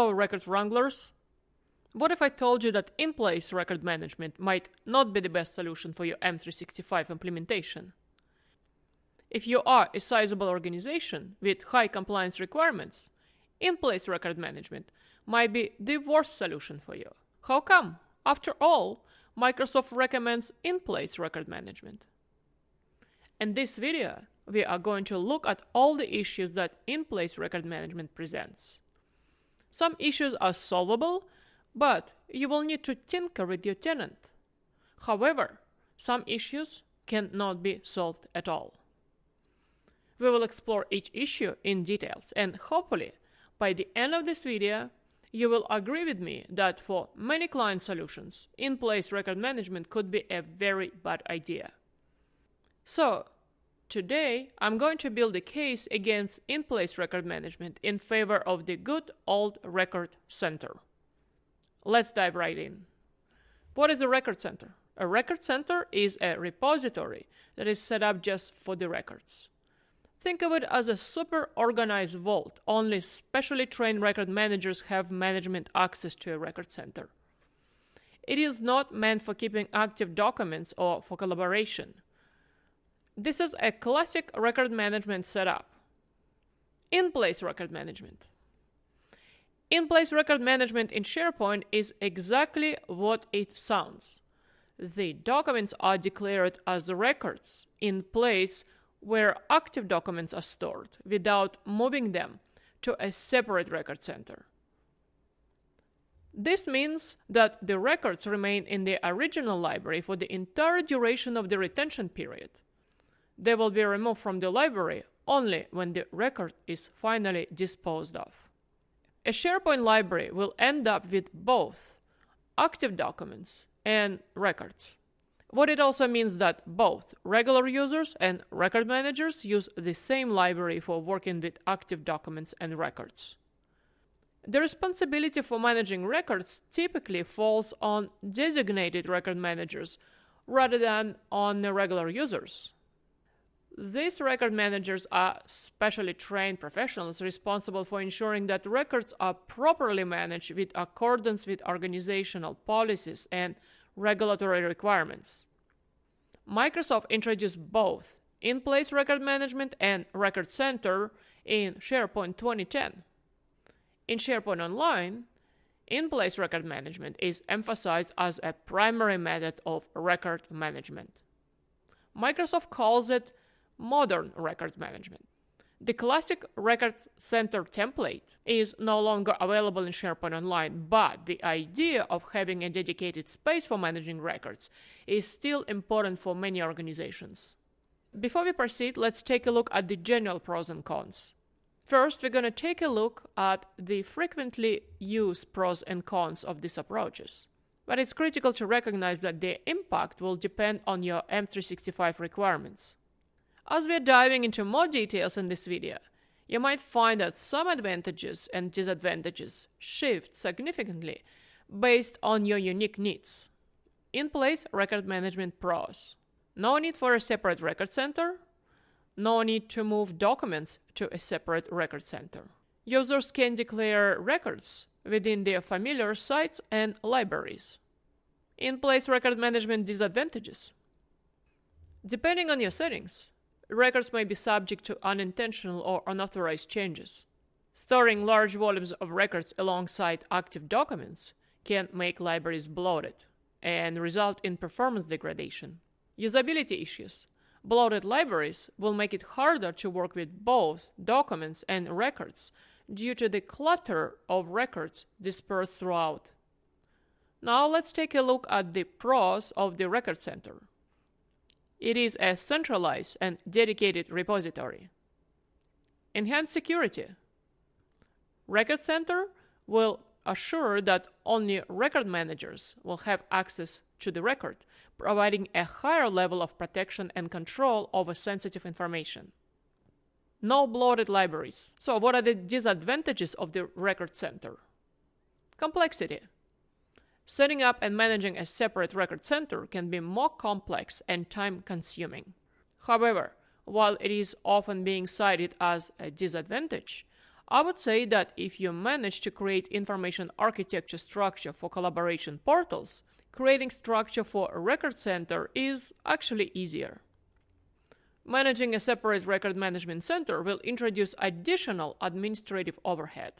Hello, record wranglers. What if I told you that in-place record management might not be the best solution for your M365 implementation? If you are a sizable organization with high compliance requirements, in-place record management might be the worst solution for you. How come? After all, Microsoft recommends in-place record management. In this video, we are going to look at all the issues that in-place record management presents. Some issues are solvable, but you will need to tinker with your tenant. However, some issues cannot be solved at all. We will explore each issue in details, and hopefully, by the end of this video, you will agree with me that for many client solutions, in-place record management could be a very bad idea. So, today, I'm going to build a case against in-place record management in favor of the good old record center. Let's dive right in. What is a record center? A record center is a repository that is set up just for the records. Think of it as a super organized vault. Only specially trained record managers have management access to a record center. It is not meant for keeping active documents or for collaboration. This is a classic record management setup. In-place record management. In-place record management in SharePoint is exactly what it sounds. The documents are declared as records in place where active documents are stored without moving them to a separate record center. This means that the records remain in the original library for the entire duration of the retention period. They will be removed from the library only when the record is finally disposed of. A SharePoint library will end up with both active documents and records. What it also means that both regular users and record managers use the same library for working with active documents and records. The responsibility for managing records typically falls on designated record managers rather than on the regular users. These record managers are specially trained professionals responsible for ensuring that records are properly managed with accordance with organizational policies and regulatory requirements. Microsoft introduced both in-place record management and record center in SharePoint 2010. In SharePoint Online, in-place record management is emphasized as a primary method of record management. Microsoft calls it modern records management. The classic record center template is no longer available in SharePoint Online, but the idea of having a dedicated space for managing records is still important for many organizations. Before we proceed, let's take a look at the general pros and cons. First, we're going to take a look at the frequently used pros and cons of these approaches. But it's critical to recognize that their impact will depend on your M365 requirements. As we are diving into more details in this video, you might find that some advantages and disadvantages shift significantly based on your unique needs. In-place record management pros. No need for a separate record center. No need to move documents to a separate record center. Users can declare records within their familiar sites and libraries. In-place record management disadvantages. Depending on your settings, records may be subject to unintentional or unauthorized changes. Storing large volumes of records alongside active documents can make libraries bloated and result in performance degradation. Usability issues. Bloated libraries will make it harder to work with both documents and records due to the clutter of records dispersed throughout. Now let's take a look at the pros of the record center. It is a centralized and dedicated repository. Enhanced security. Record Center will assure that only record managers will have access to the record, providing a higher level of protection and control over sensitive information. No bloated libraries. So what are the disadvantages of the Record Center? Complexity. Setting up and managing a separate record center can be more complex and time-consuming. However, while it is often being cited as a disadvantage, I would say that if you manage to create information architecture structure for collaboration portals, creating structure for a record center is actually easier. Managing a separate record management center will introduce additional administrative overhead.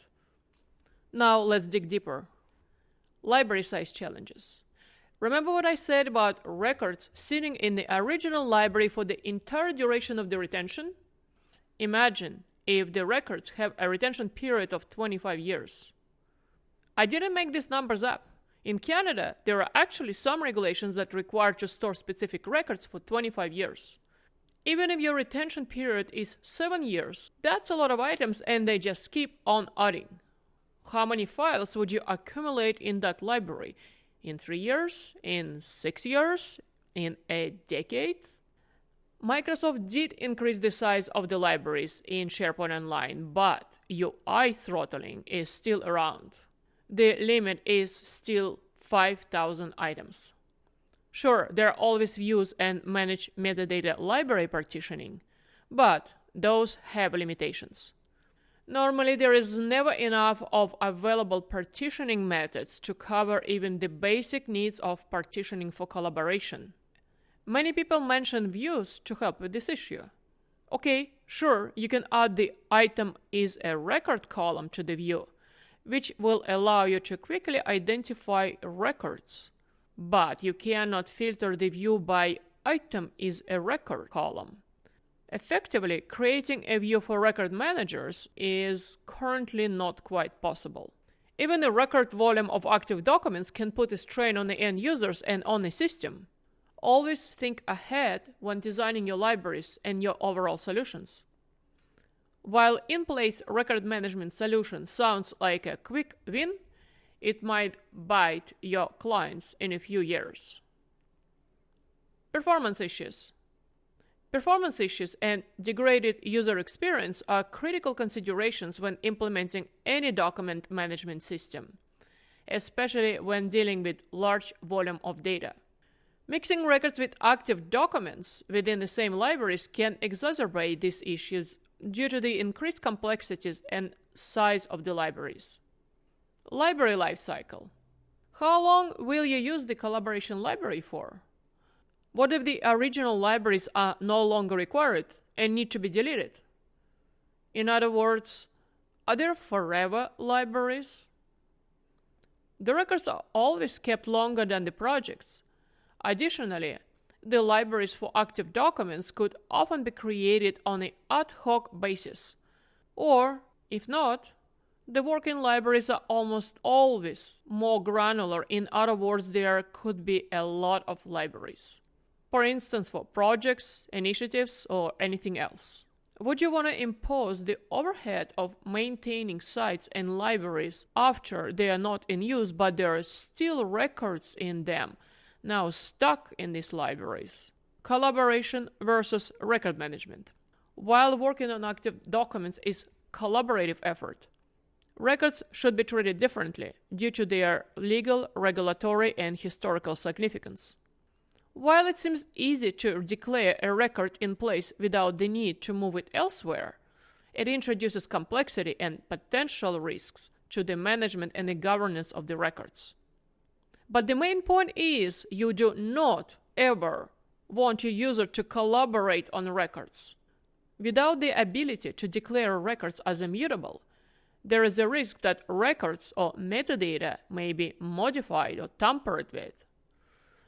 Now let's dig deeper. Library size challenges. Remember what I said about records sitting in the original library for the entire duration of the retention? Imagine if the records have a retention period of 25 years. I didn't make these numbers up. In Canada, there are actually some regulations that require to store specific records for 25 years. Even if your retention period is 7 years, that's a lot of items and they just keep on adding. How many files would you accumulate in that library? In 3 years? In 6 years? In a decade? Microsoft did increase the size of the libraries in SharePoint Online, but UI throttling is still around. The limit is still 5,000 items. Sure, there are always views and manage metadata library partitioning, but those have limitations. Normally, there is never enough of available partitioning methods to cover even the basic needs of partitioning for collaboration. Many people mention views to help with this issue. Okay, sure, you can add the item is a record column to the view, which will allow you to quickly identify records. But you cannot filter the view by item is a record column. Effectively, creating a view for record managers is currently not quite possible. Even the record volume of active documents can put a strain on the end users and on the system. Always think ahead when designing your libraries and your overall solutions. While in-place record management solution sounds like a quick win, it might bite your clients in a few years. Performance issues. Performance issues and degraded user experience are critical considerations when implementing any document management system, especially when dealing with large volume of data. Mixing records with active documents within the same libraries can exacerbate these issues due to the increased complexities and size of the libraries. Library lifecycle. How long will you use the collaboration library for? What if the original libraries are no longer required and need to be deleted? In other words, are there forever libraries? The records are always kept longer than the projects. Additionally, the libraries for active documents could often be created on an ad hoc basis. Or, if not, the working libraries are almost always more granular. In other words, there could be a lot of libraries. For instance, for projects, initiatives, or anything else. Would you want to impose the overhead of maintaining sites and libraries after they are not in use, but there are still records in them, now stuck in these libraries? Collaboration versus record management. While working on active documents is a collaborative effort, records should be treated differently due to their legal, regulatory, and historical significance. While it seems easy to declare a record in place without the need to move it elsewhere, it introduces complexity and potential risks to the management and the governance of the records. But the main point is you do not ever want your user to collaborate on records. Without the ability to declare records as immutable, there is a risk that records or metadata may be modified or tampered with.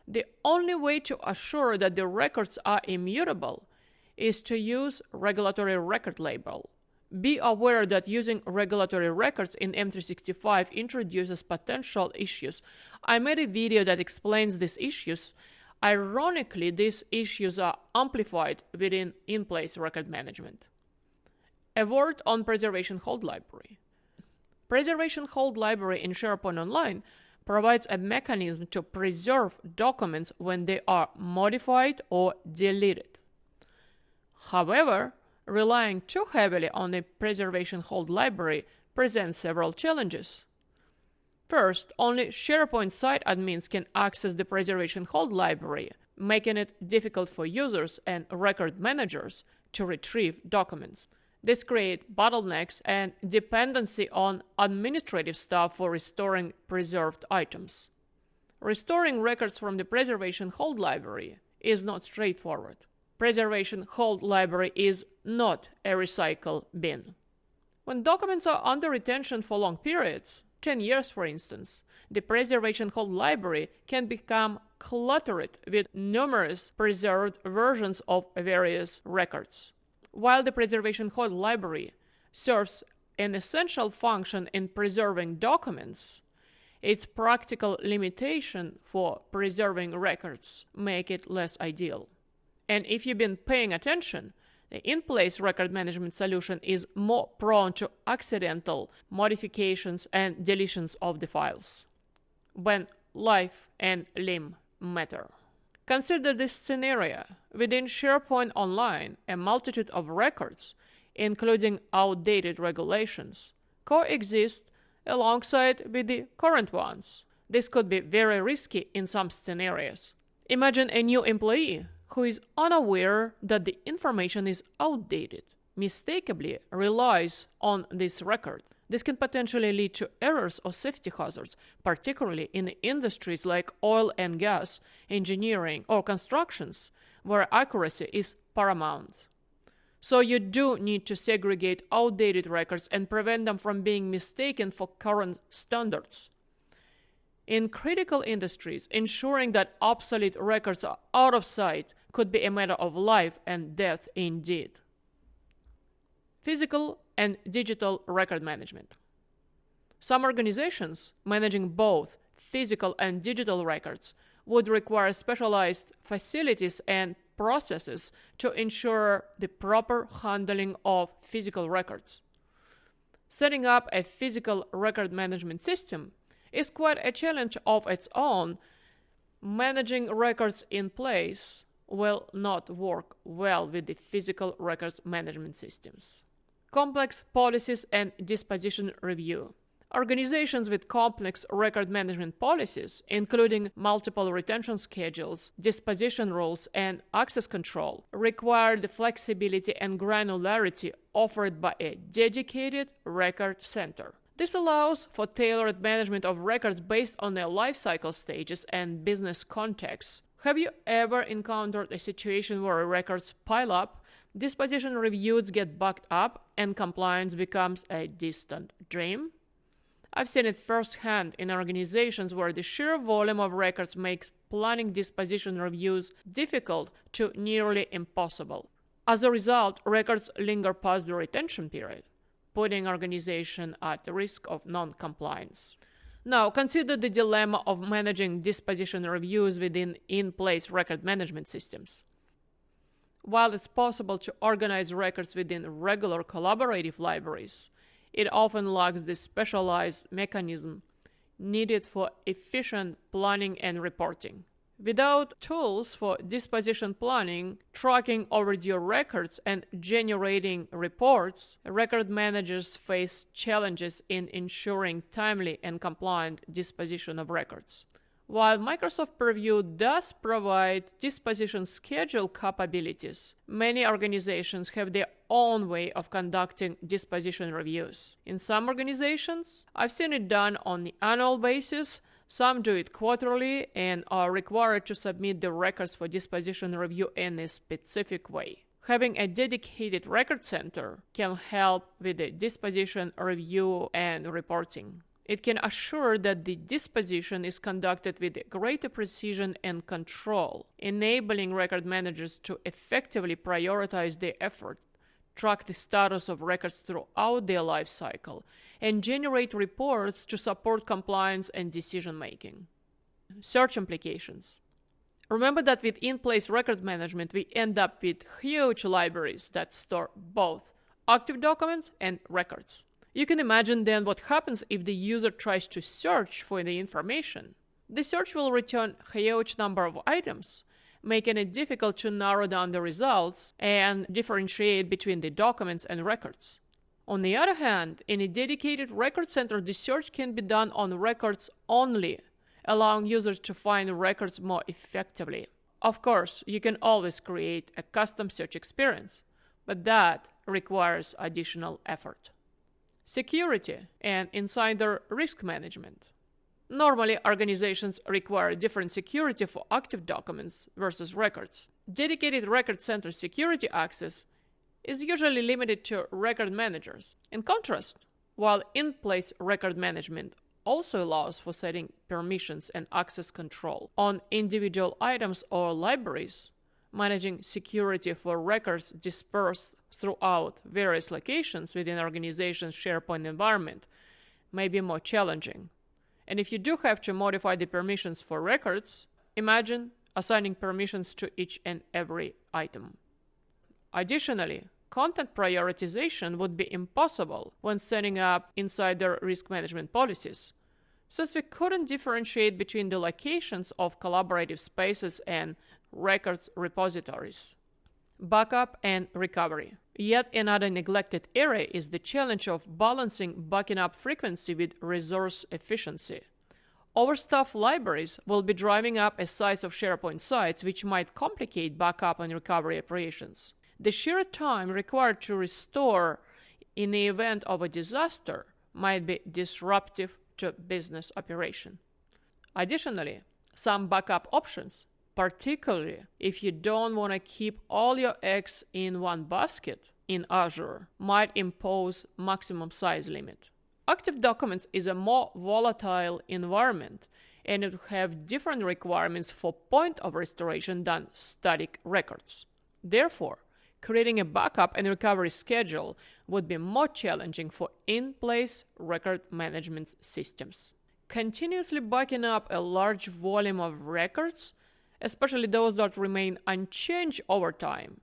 The only way to assure that the records are immutable is to use regulatory record label. Be aware that using regulatory records in M365 introduces potential issues. I made a video that explains these issues. Ironically, these issues are amplified within in-place record management. A word on preservation hold library. Preservation hold library in SharePoint Online provides a mechanism to preserve documents when they are modified or deleted. However, relying too heavily on the preservation hold library presents several challenges. First, only SharePoint site admins can access the preservation hold library, making it difficult for users and record managers to retrieve documents. This creates bottlenecks and dependency on administrative staff for restoring preserved items. Restoring records from the preservation hold library is not straightforward. Preservation hold library is not a recycle bin. When documents are under retention for long periods, 10 years for instance, the preservation hold library can become cluttered with numerous preserved versions of various records. While the preservation hold library serves an essential function in preserving documents, its practical limitation for preserving records make it less ideal. And if you've been paying attention, the in-place record management solution is more prone to accidental modifications and deletions of the files, when life and limb matter. Consider this scenario. Within SharePoint Online, a multitude of records, including outdated regulations, coexist alongside with the current ones. This could be very risky in some scenarios. Imagine a new employee who is unaware that the information is outdated, mistakenly relies on this record. This can potentially lead to errors or safety hazards, particularly in industries like oil and gas, engineering, or constructions, where accuracy is paramount. So you do need to segregate outdated records and prevent them from being mistaken for current standards. In critical industries, ensuring that obsolete records are out of sight could be a matter of life and death indeed. Physical and digital record management. Some organizations managing both physical and digital records would require specialized facilities and processes to ensure the proper handling of physical records. Setting up a physical record management system is quite a challenge of its own. Managing records in place will not work well with the physical records management systems. Complex policies and disposition review. Organizations with complex record management policies, including multiple retention schedules, disposition rules, and access control, require the flexibility and granularity offered by a dedicated record center. This allows for tailored management of records based on their lifecycle stages and business contexts. Have you ever encountered a situation where records pile up, disposition reviews get backed up, and compliance becomes a distant dream? I've seen it firsthand in organizations where the sheer volume of records makes planning disposition reviews difficult to nearly impossible. As a result, records linger past the retention period, putting organization at risk of non-compliance. Now, consider the dilemma of managing disposition reviews within in-place record management systems. While it's possible to organize records within regular collaborative libraries, it often lacks the specialized mechanism needed for efficient planning and reporting. Without tools for disposition planning, tracking overdue records, and generating reports, record managers face challenges in ensuring timely and compliant disposition of records. While Microsoft Purview does provide disposition schedule capabilities, many organizations have their own way of conducting disposition reviews. In some organizations, I've seen it done on the annual basis. Some do it quarterly and are required to submit the records for disposition review in a specific way. Having a dedicated record center can help with the disposition review and reporting. It can assure that the disposition is conducted with greater precision and control, enabling record managers to effectively prioritize their effort, track the status of records throughout their life cycle, and generate reports to support compliance and decision-making. Search implications. Remember that with in-place records management, we end up with huge libraries that store both active documents and records. You can imagine then what happens if the user tries to search for the information. The search will return a huge number of items, making it difficult to narrow down the results and differentiate between the documents and records. On the other hand, in a dedicated record center, the search can be done on records only, allowing users to find records more effectively. Of course, you can always create a custom search experience, but that requires additional effort. Security and insider risk management. Normally, organizations require different security for active documents versus records. Dedicated record center security access is usually limited to record managers. In contrast, while in-place record management also allows for setting permissions and access control on individual items or libraries, managing security for records dispersed throughout various locations within an organization's SharePoint environment may be more challenging. And if you do have to modify the permissions for records, imagine assigning permissions to each and every item. Additionally, content prioritization would be impossible when setting up insider risk management policies, since we couldn't differentiate between the locations of collaborative spaces and records repositories. Backup and recovery. Yet another neglected area is the challenge of balancing backing up frequency with resource efficiency. Overstaffed libraries will be driving up a size of SharePoint sites, which might complicate backup and recovery operations. The sheer time required to restore in the event of a disaster might be disruptive to business operation. Additionally, some backup options, particularly if you don't want to keep all your eggs in one basket in Azure, might impose maximum size limit. Active documents is a more volatile environment, and it will have different requirements for point of restoration than static records. Therefore, creating a backup and recovery schedule would be more challenging for in-place record management systems. Continuously backing up a large volume of records, especially those that remain unchanged over time,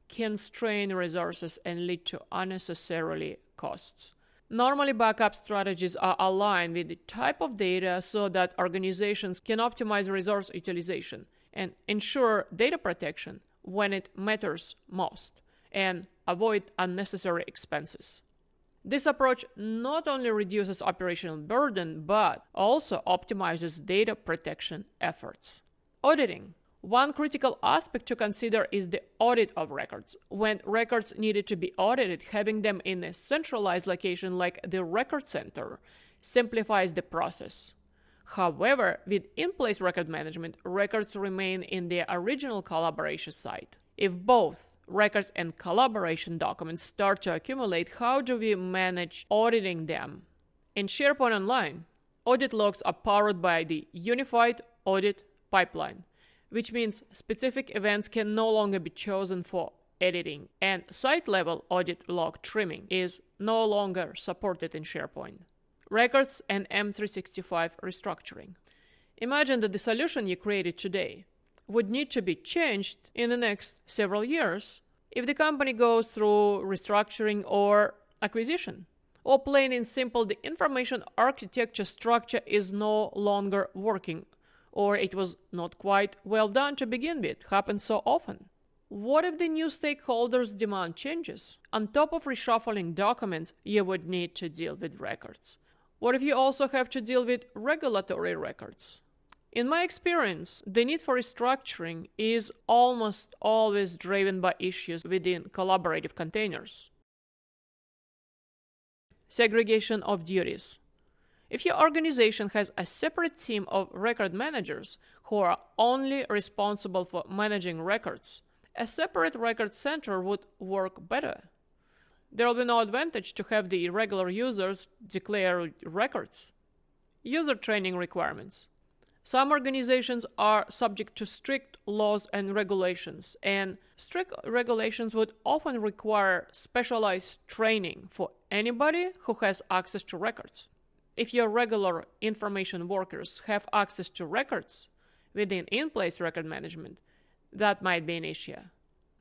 can strain resources and lead to unnecessarily costs. Normally, backup strategies are aligned with the type of data so that organizations can optimize resource utilization and ensure data protection when it matters most, and avoid unnecessary expenses. This approach not only reduces operational burden, but also optimizes data protection efforts. Auditing. One critical aspect to consider is the audit of records. When records needed to be audited, having them in a centralized location like the record center simplifies the process. However, with in-place record management, records remain in their original collaboration site. If both records and collaboration documents start to accumulate, how do we manage auditing them? In SharePoint Online, audit logs are powered by the Unified Audit Pipeline, which means specific events can no longer be chosen for editing, and site-level audit log trimming is no longer supported in SharePoint. Records and M365 restructuring. Imagine that the solution you created today would need to be changed in the next several years if the company goes through restructuring or acquisition. Or plain and simple, the information architecture structure is no longer working, or it was not quite well done to begin with. Happens so often. What if the new stakeholders demand changes? On top of reshuffling documents, you would need to deal with records. What if you also have to deal with regulatory records? In my experience, the need for restructuring is almost always driven by issues within collaborative containers. Segregation of duties. If your organization has a separate team of record managers who are only responsible for managing records, a separate record center would work better. There will be no advantage to have the regular users declare records. User training requirements. Some organizations are subject to strict laws and regulations, and strict regulations would often require specialized training for anybody who has access to records. If your regular information workers have access to records within in-place record management, that might be an issue.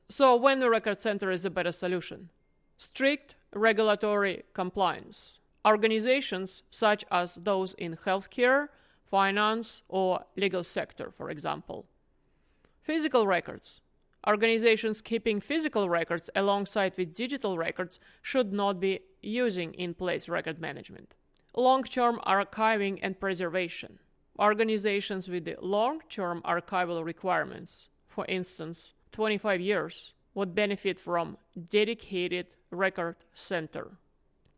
So when the record center is a better solution? Strict regulatory compliance. Organizations such as those in healthcare, finance, or legal sector, for example. Physical records. Organizations keeping physical records alongside with digital records should not be using in-place record management. Long-term archiving and preservation. Organizations with the long-term archival requirements, for instance, 25 years, would benefit from dedicated record center.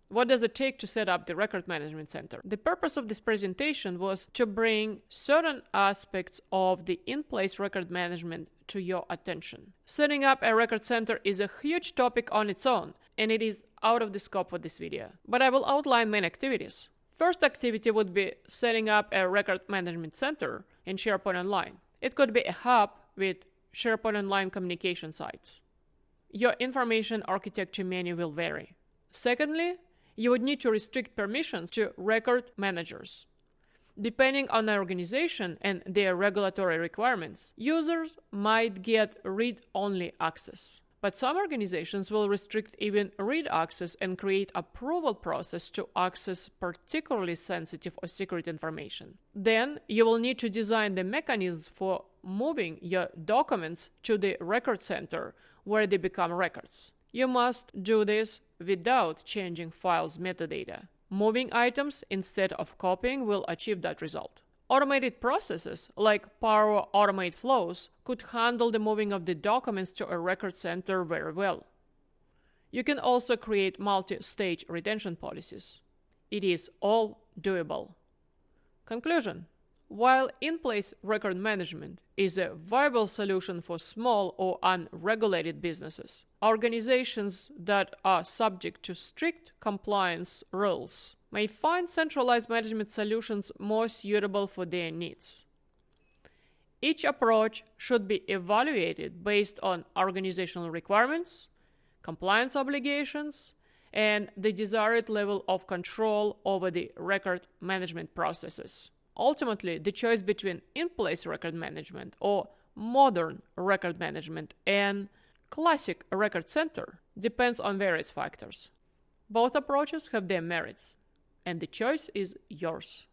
What does it take to set up the record management center? The purpose of this presentation was to bring certain aspects of the in-place record management to your attention. Setting up a record center is a huge topic on its own, and it is out of the scope for this video. But I will outline main activities. First activity would be setting up a record management center in SharePoint Online. It could be a hub with SharePoint Online communication sites. Your information architecture menu will vary. Secondly, you would need to restrict permissions to record managers. Depending on the organization and their regulatory requirements, users might get read-only access. But some organizations will restrict even read access and create approval process to access particularly sensitive or secret information. Then you will need to design the mechanisms for moving your documents to the record center where they become records. You must do this without changing files' metadata. Moving items instead of copying will achieve that result. Automated processes like Power Automate flows could handle the moving of the documents to a record center very well. You can also create multi-stage retention policies. It is all doable. Conclusion. While in-place record management is a viable solution for small or unregulated businesses, organizations that are subject to strict compliance rules may find centralized management solutions more suitable for their needs. Each approach should be evaluated based on organizational requirements, compliance obligations, and the desired level of control over the record management processes. Ultimately, the choice between in-place record management or modern record management and classic record center depends on various factors. Both approaches have their merits, and the choice is yours.